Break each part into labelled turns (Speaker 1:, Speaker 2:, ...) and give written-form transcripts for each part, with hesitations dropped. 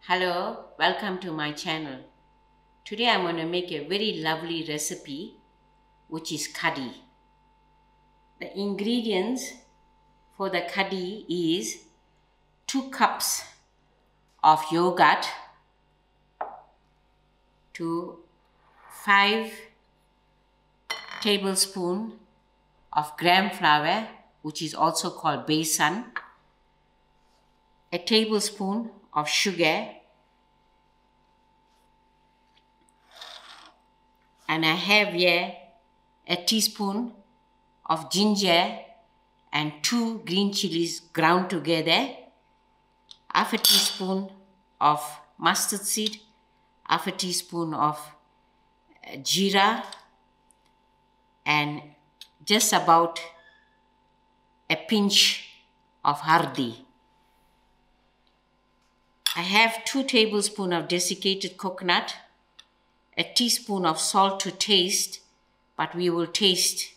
Speaker 1: Hello, welcome to my channel. Today I'm going to make a very lovely recipe which is kadhi. The ingredients for the kadhi is 2 cups of yogurt to 5 tablespoons of gram flour, which is also called besan, a tablespoon of sugar, and I have here a teaspoon of ginger and 2 green chilies ground together, half a teaspoon of mustard seed, half a teaspoon of jeera, and just about a pinch of HURDEE. I have 2 tablespoons of desiccated coconut, a teaspoon of salt to taste, but we will taste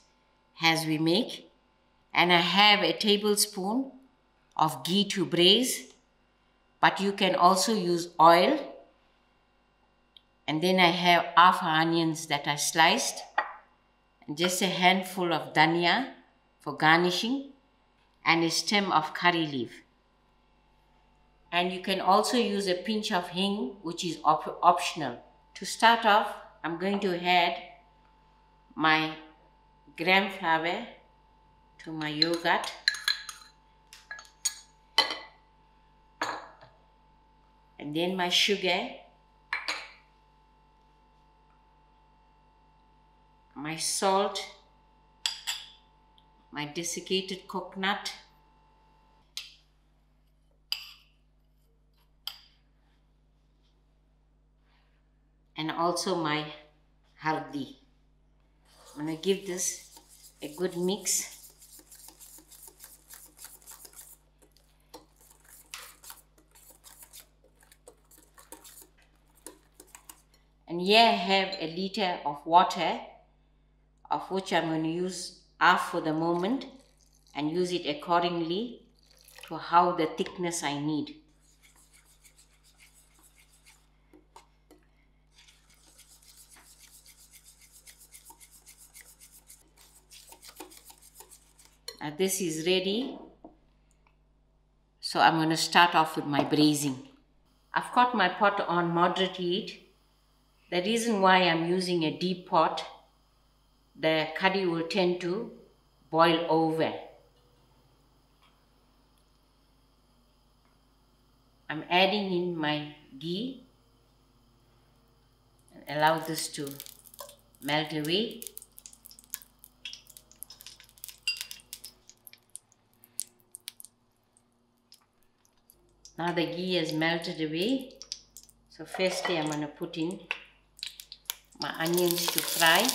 Speaker 1: as we make, and I have a tablespoon of ghee to braise, but you can also use oil. And then I have half onions that I sliced, and just a handful of dhania for garnishing, and a stem of curry leaf. And you can also use a pinch of hing, which is optional. To start off, I'm going to add my gram flour to my yogurt, and then my sugar, my salt, my desiccated coconut, and also my HURDEE. I'm going to give this a good mix. And here I have a liter of water, of which I'm going to use half for the moment and use it accordingly to how the thickness I need. Now this is ready, so I'm going to start off with my braising. I've got my pot on moderate heat. The reason why I'm using a deep pot, the kadhi will tend to boil over. I'm adding in my ghee and allow this to melt away. Now the ghee has melted away, so firstly I'm going to put in my onions to fry.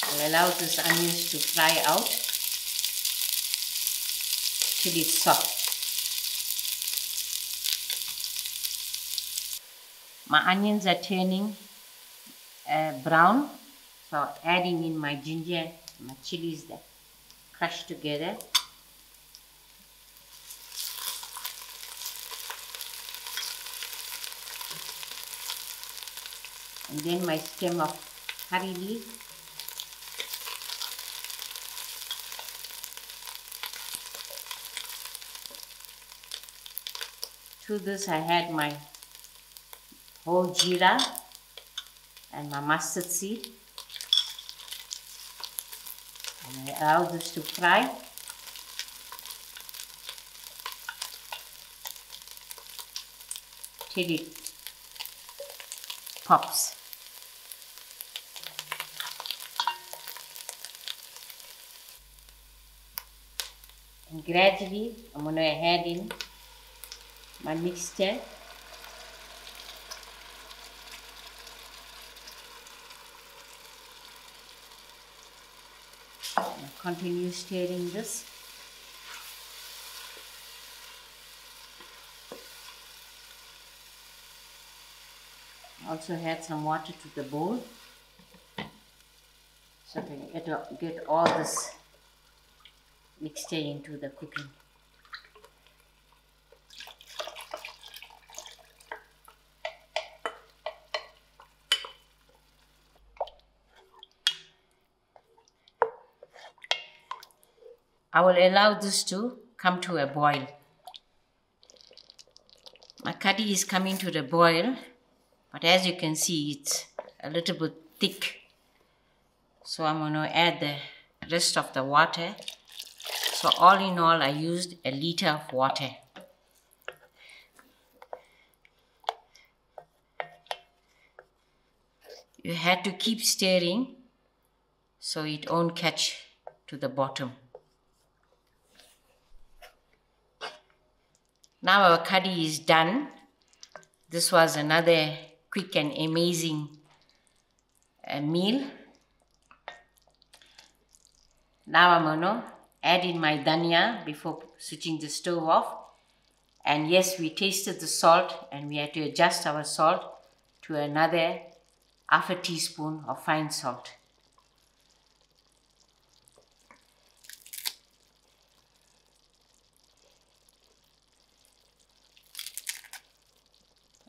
Speaker 1: I'll allow this onions to fry out till it's soft. My onions are turning brown, so adding in my ginger, my chilies that crushed together. And then my stem of curry leaf. To this I had my whole jeera and my mustard seed. And I allow this to fry. Till it pops. And gradually I'm going to add in my mixture. And continue stirring this. Also add some water to the bowl so that I get all this mixture into the cooking. I will allow this to come to a boil. My kadhi is coming to the boil, but as you can see, it's a little bit thick. So I'm going to add the rest of the water. So all in all, I used 1 liter of water. You had to keep stirring so it won't catch to the bottom. Now our kadhi is done. This was another quick and amazing meal. Now I'm going to add in my dhania before switching the stove off. And yes, we tasted the salt and we had to adjust our salt to another ½ teaspoon of fine salt.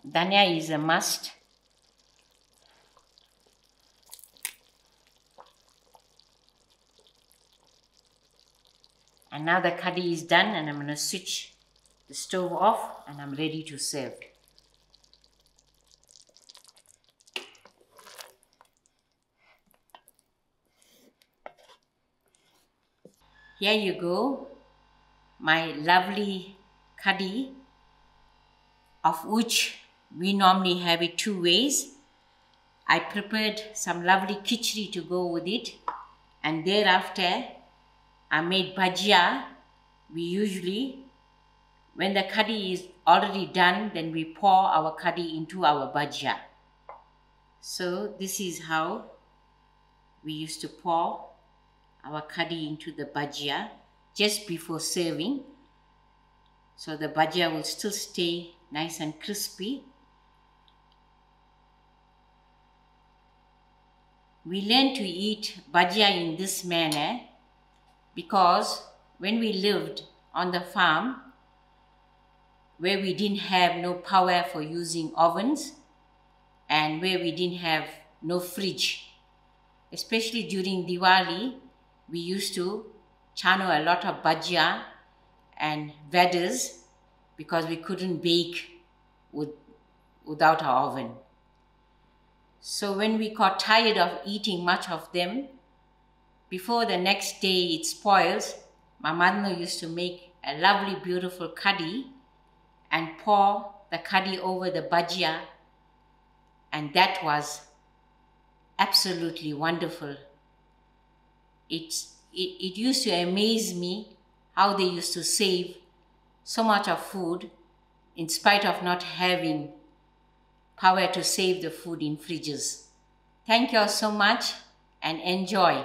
Speaker 1: Dhania is a must. And now the kadhi is done and I'm going to switch the stove off and I'm ready to serve. Here you go, my lovely kadhi, of which we normally have it 2 ways. I prepared some lovely kitchree to go with it, and thereafter I made bhajia. We usually, when the kadhi is already done, then we pour our kadhi into our bhajia. So this is how we used to pour our kadhi into the bhajia just before serving. So the bhajia will still stay nice and crispy. We learned to eat bhajia in this manner because when we lived on the farm, where we didn't have no power for using ovens and where we didn't have no fridge, especially during Diwali, we used to chano a lot of bhajia and vaders because we couldn't bake without our oven. So when we got tired of eating much of them, before the next day it spoils, my mother used to make a lovely beautiful kadhi and pour the kadhi over the bhajia, and that was absolutely wonderful. It used to amaze me how they used to save so much of food in spite of not having power to save the food in fridges. Thank you all so much and enjoy.